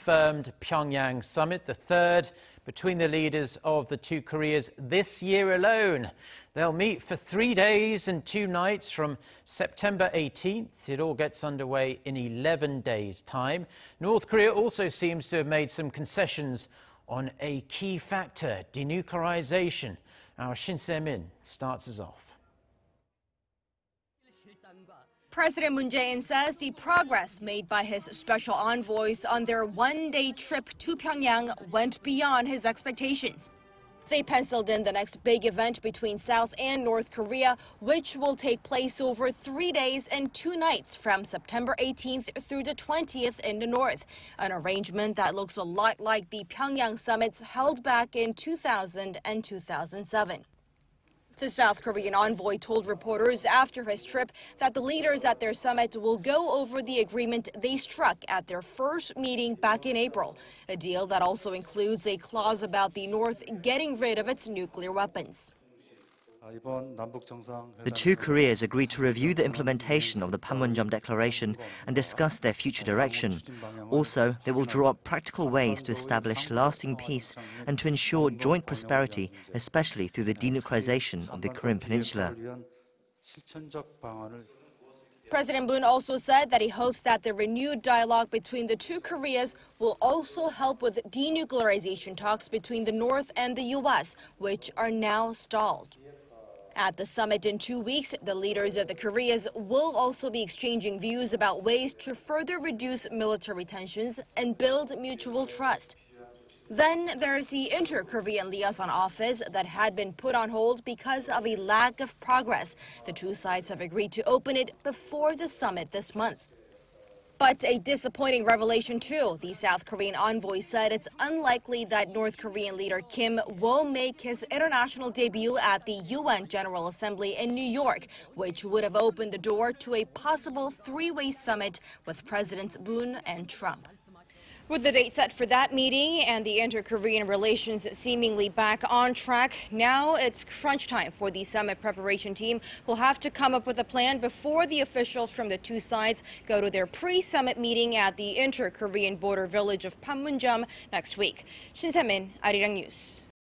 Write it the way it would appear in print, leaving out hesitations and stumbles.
confirmed Pyongyang summit, the third between the leaders of the two Koreas this year alone. They'll meet for 3 days and 2 nights from September 18th. It all gets underway in 11 days' time. North Korea also seems to have made some concessions on a key factor, denuclearization. Our Shin Se-min starts us off. President Moon Jae-in says the progress made by his special envoys on their one-day trip to Pyongyang went beyond his expectations. They penciled in the next big event between South and North Korea, which will take place over 3 days and 2 nights from September 18th through the 20th in the north, an arrangement that looks a lot like the Pyongyang summits held back in 2000 and 2007. The South Korean envoy told reporters after his trip that the leaders at their summit will go over the agreement they struck at their first meeting back in April, a deal that also includes a clause about the North getting rid of its nuclear weapons. The two Koreas agreed to review the implementation of the Panmunjom Declaration and discuss their future direction. Also, they will draw up practical ways to establish lasting peace and to ensure joint prosperity, especially through the denuclearization of the Korean Peninsula. President Moon also said that he hopes that the renewed dialogue between the two Koreas will also help with denuclearization talks between the North and the U.S., which are now stalled. At the summit in 2 weeks, the leaders of the Koreas will also be exchanging views about ways to further reduce military tensions and build mutual trust. Then there's the Inter-Korean Liaison Office that had been put on hold because of a lack of progress. The two sides have agreed to open it before the summit this month. But a disappointing revelation too. The South Korean envoy said it's unlikely that North Korean leader Kim will make his international debut at the UN General Assembly in New York, which would have opened the door to a possible three-way summit with Presidents Moon and Trump. With the date set for that meeting and the inter-Korean relations seemingly back on track, now it's crunch time for the summit preparation team. We'll have to come up with a plan before the officials from the two sides go to their pre-summit meeting at the inter-Korean border village of Panmunjom next week. Shin Se-min, Arirang News.